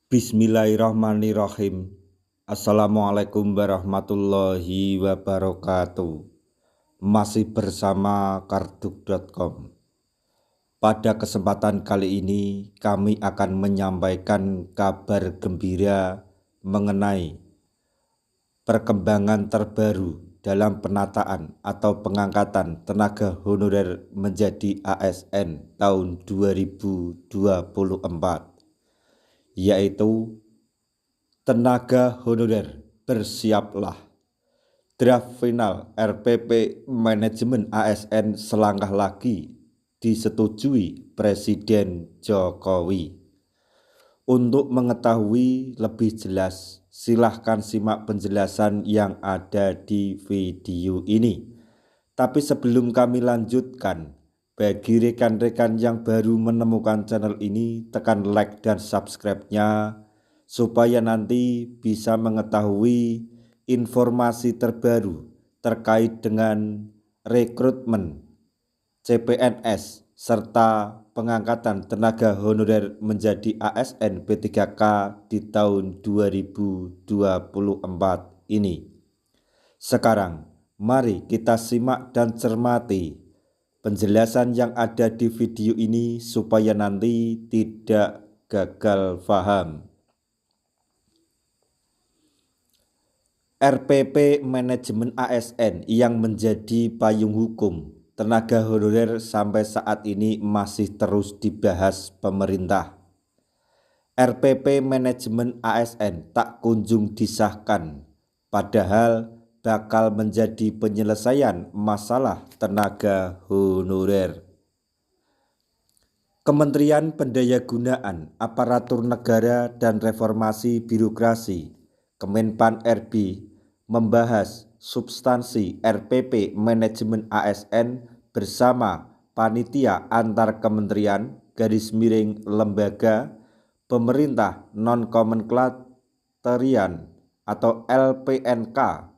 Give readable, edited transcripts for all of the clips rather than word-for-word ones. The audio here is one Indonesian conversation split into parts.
Bismillahirrahmanirrahim. Assalamualaikum warahmatullahi wabarakatuh. Masih bersama karduk.com. Pada kesempatan kali ini kami akan menyampaikan kabar gembira mengenai perkembangan terbaru dalam penataan atau pengangkatan tenaga honorer menjadi ASN tahun 2024, yaitu tenaga honorer bersiaplah. Draft final RPP Manajemen ASN selangkah lagi disetujui Presiden Jokowi. Untuk mengetahui lebih jelas, silahkan simak penjelasan yang ada di video ini. Tapi sebelum kami lanjutkan, bagi rekan-rekan yang baru menemukan channel ini, tekan like dan subscribe-nya supaya nanti bisa mengetahui informasi terbaru terkait dengan rekrutmen CPNS serta pengangkatan tenaga honorer menjadi ASN P3K di tahun 2024 ini. Sekarang, mari kita simak dan cermati penjelasan yang ada di video ini supaya nanti tidak gagal paham. RPP Manajemen ASN yang menjadi payung hukum tenaga honorer sampai saat ini masih terus dibahas pemerintah. RPP Manajemen ASN tak kunjung disahkan, padahal bakal menjadi penyelesaian masalah tenaga honorer. Kementerian Pendayagunaan Aparatur Negara dan Reformasi Birokrasi Kemenpan RB membahas substansi RPP Manajemen ASN bersama panitia antar kementerian _lembaga pemerintah non-nomenklaturyan atau LPNK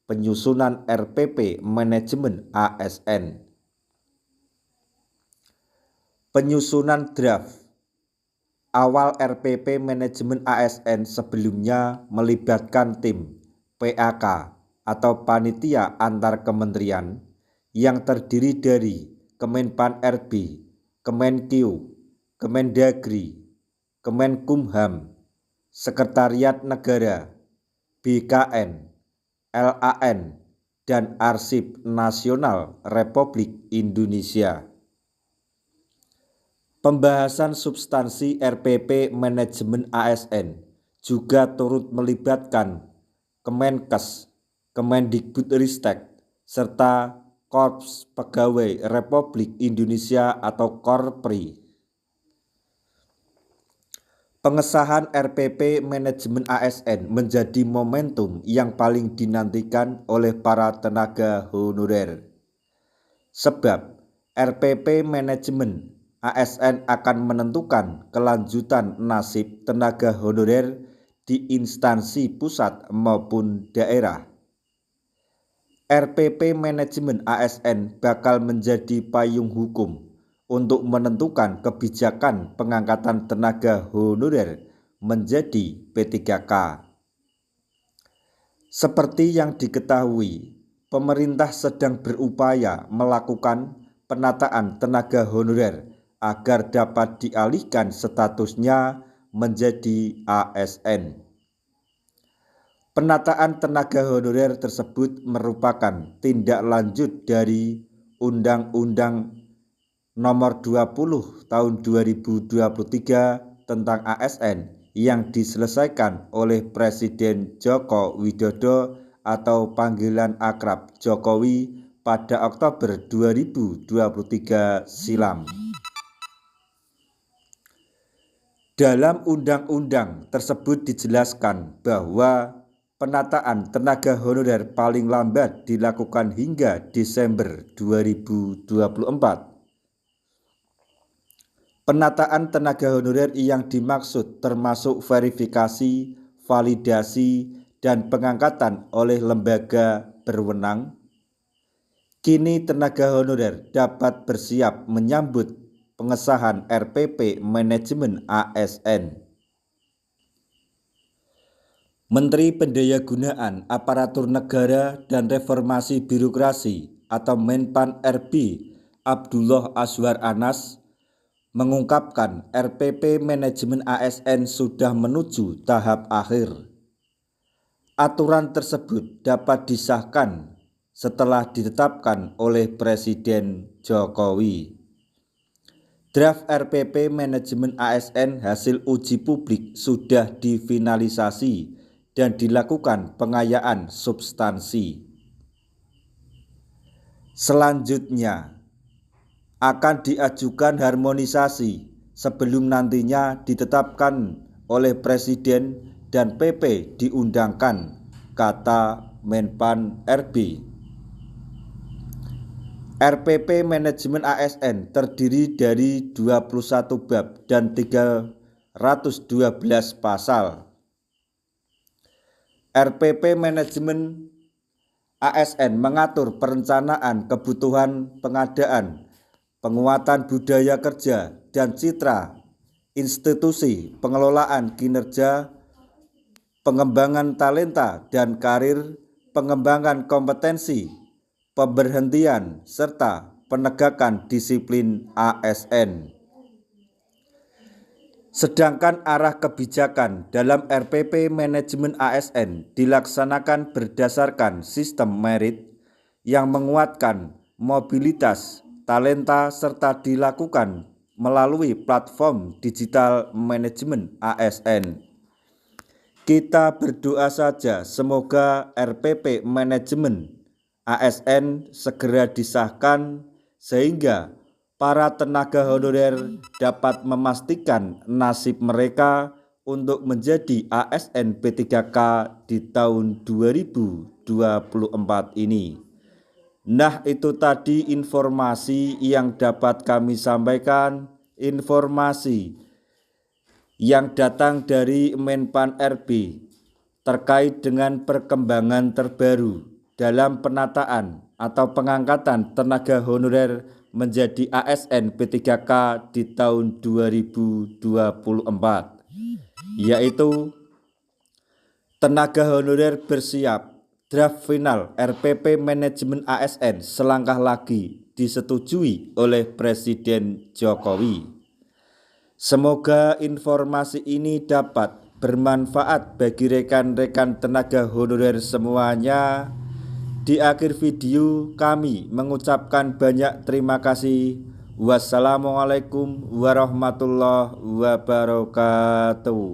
penyusunan RPP Manajemen ASN. Penyusunan draft awal RPP Manajemen ASN sebelumnya melibatkan tim PAK atau Panitia Antar Kementerian yang terdiri dari Kemenpan RB, Kemenkeu, Kemendagri, Kemenkumham, Sekretariat Negara, BKN, LAN, dan Arsip Nasional Republik Indonesia. Pembahasan substansi RPP Manajemen ASN juga turut melibatkan Kemenkes, Kemendikbudristek, serta Korps Pegawai Republik Indonesia atau Korpri. Pengesahan RPP Manajemen ASN menjadi momentum yang paling dinantikan oleh para tenaga honorer. Sebab RPP Manajemen ASN akan menentukan kelanjutan nasib tenaga honorer di instansi pusat maupun daerah. RPP Manajemen ASN bakal menjadi payung hukum untuk menentukan kebijakan pengangkatan tenaga honorer menjadi P3K. Seperti yang diketahui, pemerintah sedang berupaya melakukan penataan tenaga honorer agar dapat dialihkan statusnya menjadi ASN. Penataan tenaga honorer tersebut merupakan tindak lanjut dari Undang-Undang Nomor 20 Tahun 2023 tentang ASN yang diselesaikan oleh Presiden Joko Widodo atau panggilan akrab Jokowi pada Oktober 2023 silam. Dalam undang-undang tersebut dijelaskan bahwa penataan tenaga honorer paling lambat dilakukan hingga Desember 2024. Penataan tenaga honorer yang dimaksud termasuk verifikasi, validasi, dan pengangkatan oleh lembaga berwenang. Kini tenaga honorer dapat bersiap menyambut pengesahan RPP Manajemen ASN. Menteri Pendayagunaan Aparatur Negara dan Reformasi Birokrasi atau Menpan RB Abdullah Azwar Anas mengungkapkan RPP manajemen ASN sudah menuju tahap akhir. Aturan tersebut dapat disahkan setelah ditetapkan oleh Presiden Jokowi. Draft RPP manajemen ASN hasil uji publik sudah difinalisasi dan dilakukan pengayaan substansi. Selanjutnya akan diajukan harmonisasi sebelum nantinya ditetapkan oleh Presiden dan PP diundangkan, kata Menpan RB. RPP manajemen ASN terdiri dari 21 bab dan 312 pasal. RPP manajemen ASN mengatur perencanaan kebutuhan pengadaan, penguatan budaya kerja dan citra institusi, pengelolaan kinerja, pengembangan talenta dan karir, pengembangan kompetensi, pemberhentian, serta penegakan disiplin ASN. Sedangkan arah kebijakan dalam RPP manajemen ASN dilaksanakan berdasarkan sistem merit yang menguatkan mobilitas talenta serta dilakukan melalui platform digital manajemen ASN. Kita berdoa saja semoga RPP manajemen ASN segera disahkan sehingga para tenaga honorer dapat memastikan nasib mereka untuk menjadi ASN P3K di tahun 2024 ini. Nah, itu tadi informasi yang dapat kami sampaikan, informasi yang datang dari Menpan RB terkait dengan perkembangan terbaru dalam penataan atau pengangkatan tenaga honorer menjadi ASN P3K di tahun 2024, yaitu tenaga honorer bersiap. Draft final RPP manajemen ASN selangkah lagi disetujui oleh Presiden Jokowi. Semoga informasi ini dapat bermanfaat bagi rekan-rekan tenaga honorer semuanya. Di akhir video kami mengucapkan banyak terima kasih. Wassalamualaikum warahmatullahi wabarakatuh.